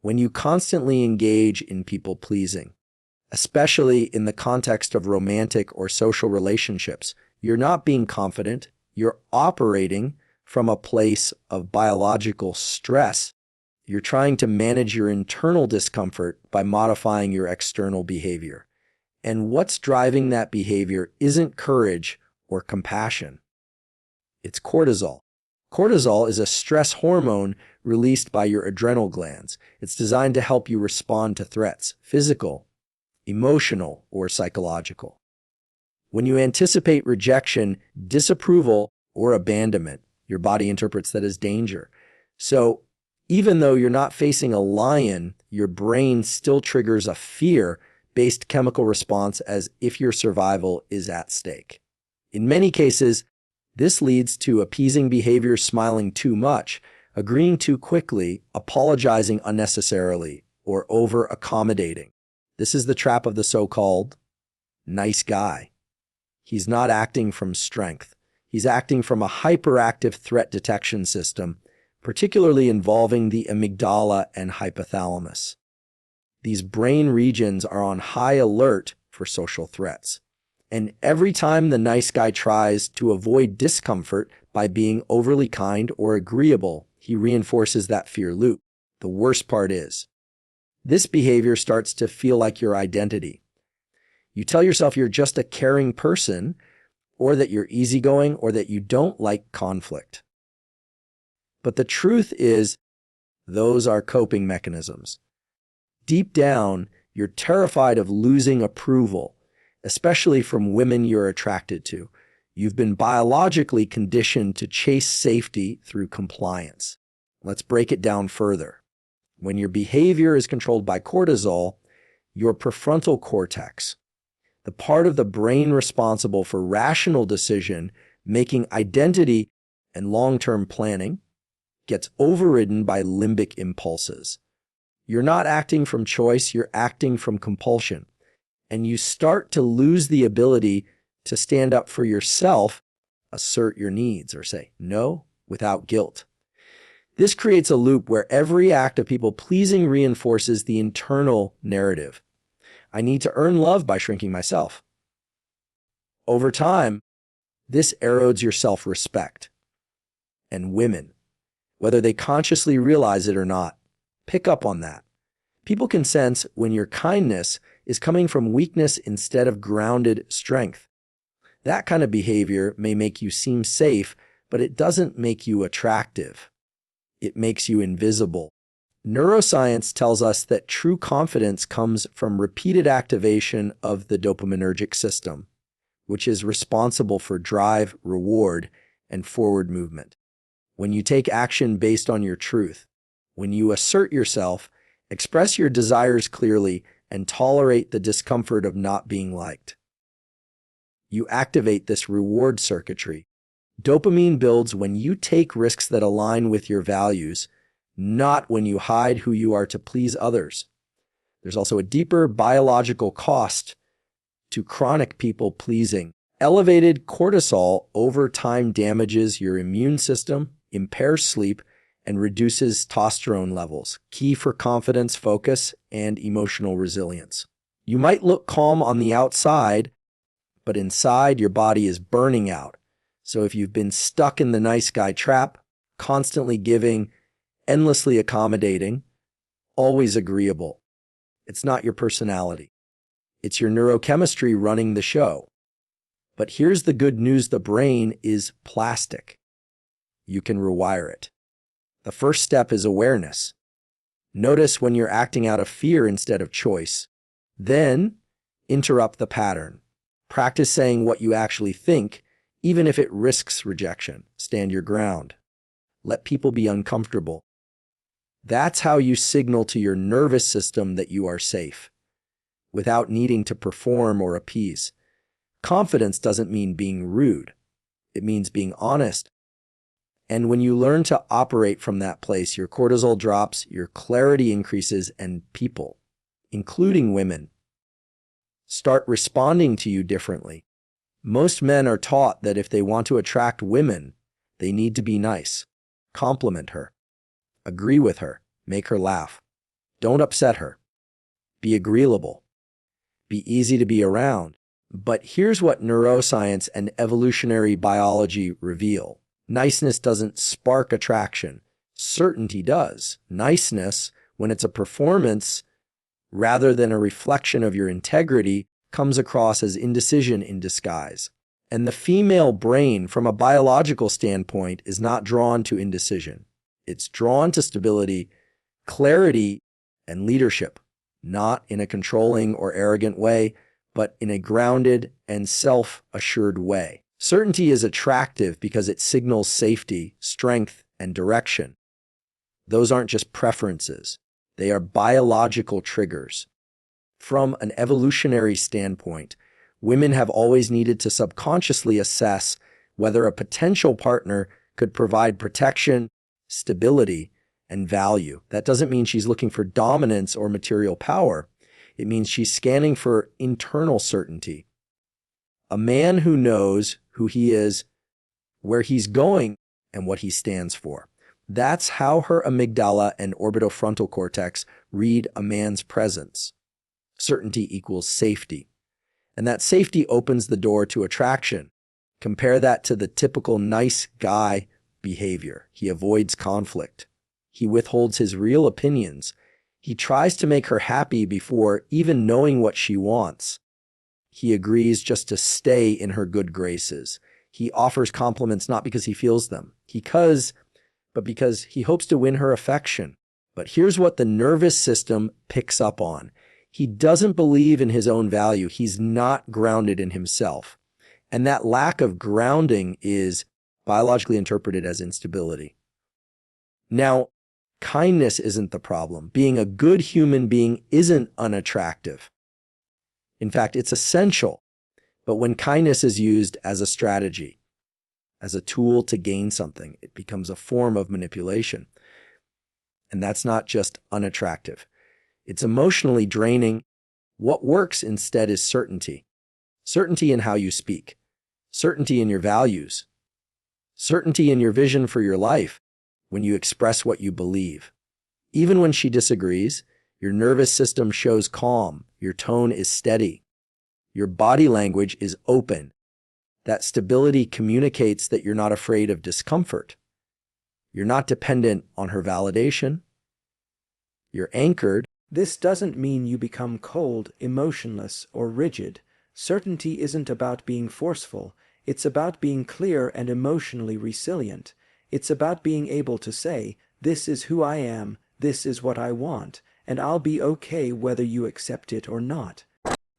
When you constantly engage in people-pleasing, especially in the context of romantic or social relationships, you're not being confident, you're operating from a place of biological stress. You're trying to manage your internal discomfort by modifying your external behavior. And what's driving that behavior isn't courage or compassion. It's cortisol. Cortisol is a stress hormone released by your adrenal glands. It's designed to help you respond to threats, physical, emotional, or psychological. When you anticipate rejection, disapproval, or abandonment, your body interprets that as danger. So, even though you're not facing a lion, your brain still triggers a fear-based chemical response as if your survival is at stake. In many cases, this leads to appeasing behavior, smiling too much, agreeing too quickly, apologizing unnecessarily, or over-accommodating. This is the trap of the so-called nice guy. He's not acting from strength. He's acting from a hyperactive threat detection system, particularly involving the amygdala and hypothalamus. These brain regions are on high alert for social threats. And every time the nice guy tries to avoid discomfort by being overly kind or agreeable, he reinforces that fear loop. The worst part is, this behavior starts to feel like your identity. You tell yourself you're just a caring person, or that you're easygoing, or that you don't like conflict. But the truth is, those are coping mechanisms. Deep down, you're terrified of losing approval, especially from women you're attracted to. You've been biologically conditioned to chase safety through compliance. Let's break it down further. When your behavior is controlled by cortisol, your prefrontal cortex, the part of the brain responsible for rational decision, making identity and long-term planning, gets overridden by limbic impulses. You're not acting from choice, you're acting from compulsion. And you start to lose the ability to stand up for yourself, assert your needs, or say no without guilt. This creates a loop where every act of people-pleasing reinforces the internal narrative. I need to earn love by shrinking myself. Over time, this erodes your self-respect. And women, whether they consciously realize it or not, pick up on that. People can sense when your kindness is coming from weakness instead of grounded strength. That kind of behavior may make you seem safe, but it doesn't make you attractive. It makes you invisible. Neuroscience tells us that true confidence comes from repeated activation of the dopaminergic system, which is responsible for drive, reward, and forward movement. When you take action based on your truth, when you assert yourself, express your desires clearly, and tolerate the discomfort of not being liked, you activate this reward circuitry. Dopamine builds when you take risks that align with your values, not when you hide who you are to please others. There's also a deeper biological cost to chronic people-pleasing. Elevated cortisol over time damages your immune system, impairs sleep, and reduces testosterone levels, key for confidence, focus, and emotional resilience. You might look calm on the outside, but inside your body is burning out. So if you've been stuck in the nice guy trap, constantly giving, endlessly accommodating, always agreeable, it's not your personality. It's your neurochemistry running the show. But here's the good news: the brain is plastic. You can rewire it. The first step is awareness. Notice when you're acting out of fear instead of choice. Then, interrupt the pattern. Practice saying what you actually think, even if it risks rejection. Stand your ground. Let people be uncomfortable. That's how you signal to your nervous system that you are safe, without needing to perform or appease. Confidence doesn't mean being rude. It means being honest. And when you learn to operate from that place, your cortisol drops, your clarity increases, and people, including women, start responding to you differently. Most men are taught that if they want to attract women, they need to be nice, compliment her, agree with her, make her laugh. Don't upset her. Be agreeable. Be easy to be around. But here's what neuroscience and evolutionary biology reveal. Niceness doesn't spark attraction. Certainty does. Niceness, when it's a performance rather than a reflection of your integrity, comes across as indecision in disguise. And the female brain, from a biological standpoint, is not drawn to indecision. It's drawn to stability, clarity, and leadership, not in a controlling or arrogant way, but in a grounded and self-assured way. Certainty is attractive because it signals safety, strength, and direction. Those aren't just preferences. They are biological triggers. From an evolutionary standpoint, women have always needed to subconsciously assess whether a potential partner could provide protection, stability, and value. That doesn't mean she's looking for dominance or material power. It means she's scanning for internal certainty. A man who knows who he is, where he's going, and what he stands for. That's how her amygdala and orbitofrontal cortex read a man's presence. Certainty equals safety. And that safety opens the door to attraction. Compare that to the typical nice guy behavior. He avoids conflict. He withholds his real opinions. He tries to make her happy before even knowing what she wants. He agrees just to stay in her good graces. He offers compliments not because he feels them, but because he hopes to win her affection. But here's what the nervous system picks up on. He doesn't believe in his own value. He's not grounded in himself. And that lack of grounding is biologically interpreted as instability. Now, kindness isn't the problem. Being a good human being isn't unattractive. In fact, it's essential. But when kindness is used as a strategy, as a tool to gain something, it becomes a form of manipulation. And that's not just unattractive. It's emotionally draining. What works instead is certainty. Certainty in how you speak. Certainty in your values. Certainty in your vision for your life when you express what you believe. Even when she disagrees, your nervous system shows calm. Your tone is steady. Your body language is open. That stability communicates that you're not afraid of discomfort. You're not dependent on her validation. You're anchored. This doesn't mean you become cold, emotionless, or rigid. Certainty isn't about being forceful. It's about being clear and emotionally resilient. It's about being able to say, this is who I am, this is what I want, and I'll be okay whether you accept it or not.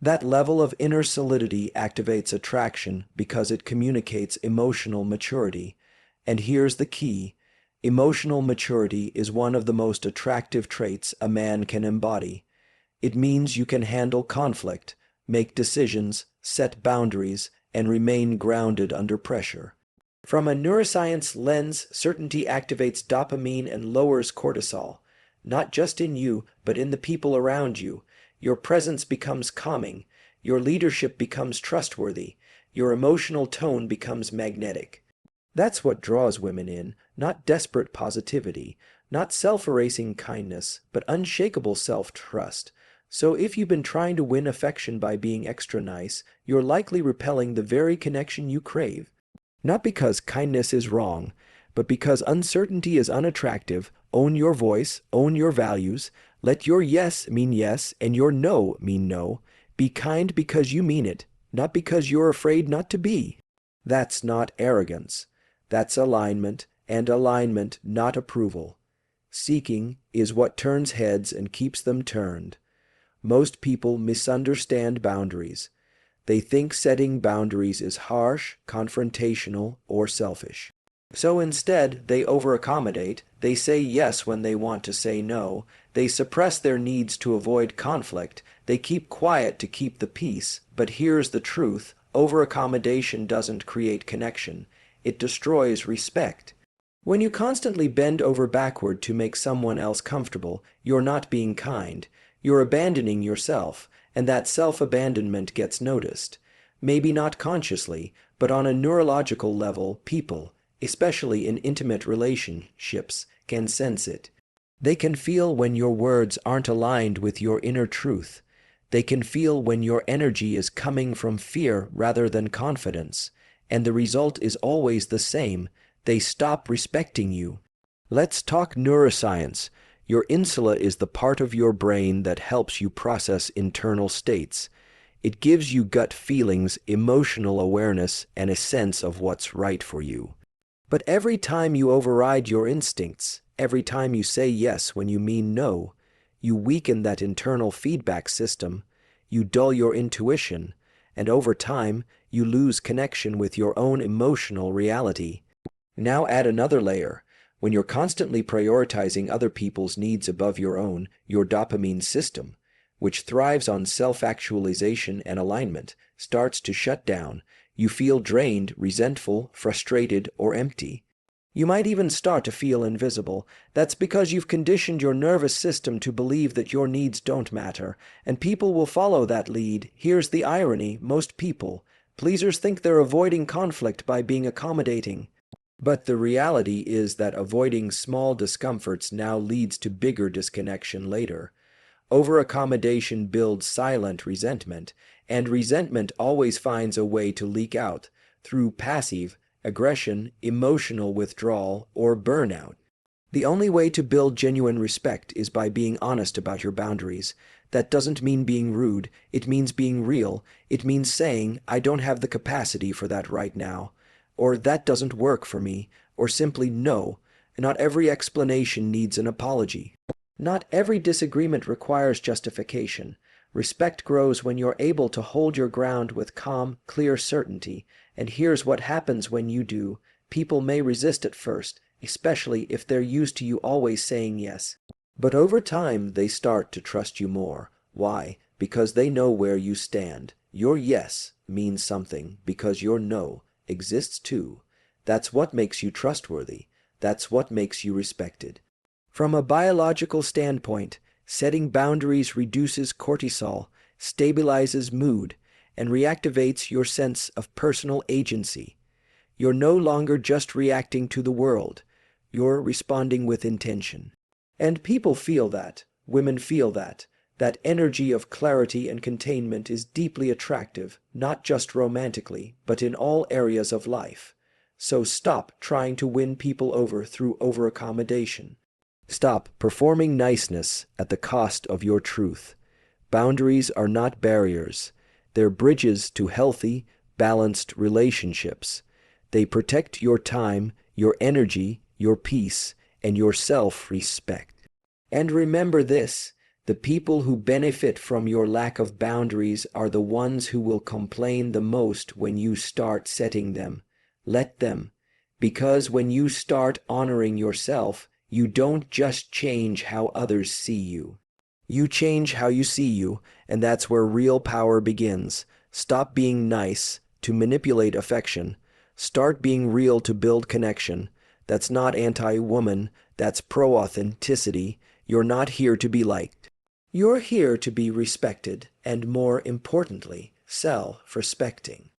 That level of inner solidity activates attraction because it communicates emotional maturity. And here's the key. Emotional maturity is one of the most attractive traits a man can embody. It means you can handle conflict, make decisions, set boundaries, and remain grounded under pressure. From a neuroscience lens, certainty activates dopamine and lowers cortisol, not just in you, but in the people around you. Your presence becomes calming, your leadership becomes trustworthy, your emotional tone becomes magnetic. That's what draws women in, not desperate positivity, not self-erasing kindness, but unshakable self-trust. So if you've been trying to win affection by being extra nice, you're likely repelling the very connection you crave. Not because kindness is wrong, but because uncertainty is unattractive. Own your voice, own your values. Let your yes mean yes and your no mean no. Be kind because you mean it, not because you're afraid not to be. That's not arrogance. That's alignment, and alignment, not approval. Seeking is what turns heads and keeps them turned. Most people misunderstand boundaries. They think setting boundaries is harsh, confrontational, or selfish. So instead, they over-accommodate, they say yes when they want to say no, they suppress their needs to avoid conflict, they keep quiet to keep the peace. But here's the truth, over-accommodation doesn't create connection, it destroys respect. When you constantly bend over backward to make someone else comfortable, you're not being kind, you're abandoning yourself, and that self-abandonment gets noticed. Maybe not consciously, but on a neurological level, people, especially in intimate relationships, can sense it. They can feel when your words aren't aligned with your inner truth. They can feel when your energy is coming from fear rather than confidence. And the result is always the same. They stop respecting you. Let's talk neuroscience. Your insula is the part of your brain that helps you process internal states. It gives you gut feelings, emotional awareness, and a sense of what's right for you. But every time you override your instincts, every time you say yes when you mean no, you weaken that internal feedback system, you dull your intuition, and over time, you lose connection with your own emotional reality. Now add another layer. When you're constantly prioritizing other people's needs above your own, your dopamine system, which thrives on self-actualization and alignment, starts to shut down. You feel drained, resentful, frustrated, or empty. You might even start to feel invisible. That's because you've conditioned your nervous system to believe that your needs don't matter, and people will follow that lead. Here's the irony: most people, pleasers, think they're avoiding conflict by being accommodating. But the reality is that avoiding small discomforts now leads to bigger disconnection later. Over-accommodation builds silent resentment, and resentment always finds a way to leak out through passive aggression, emotional withdrawal, or burnout. The only way to build genuine respect is by being honest about your boundaries. That doesn't mean being rude, it means being real. It means saying, "I don't have the capacity for that right now," or "that doesn't work for me," or simply "no." Not every explanation needs an apology. Not every disagreement requires justification. Respect grows when you're able to hold your ground with calm, clear certainty. And here's what happens when you do. People may resist at first, especially if they're used to you always saying yes. But over time, they start to trust you more. Why? Because they know where you stand. Your yes means something because your no exists too. That's what makes you trustworthy. That's what makes you respected. From a biological standpoint, setting boundaries reduces cortisol, stabilizes mood, and reactivates your sense of personal agency. You're no longer just reacting to the world. You're responding with intention. And people feel that. Women feel that. That energy of clarity and containment is deeply attractive, not just romantically, but in all areas of life. So stop trying to win people over through over-accommodation. Stop performing niceness at the cost of your truth. Boundaries are not barriers. They're bridges to healthy, balanced relationships. They protect your time, your energy, your peace, and your self-respect. And remember this: the people who benefit from your lack of boundaries are the ones who will complain the most when you start setting them. Let them. Because when you start honoring yourself, you don't just change how others see you. You change how you see you, and that's where real power begins. Stop being nice to manipulate affection. Start being real to build connection. That's not anti-woman, that's pro-authenticity. You're not here to be liked. You're here to be respected, and more importantly, self-respecting.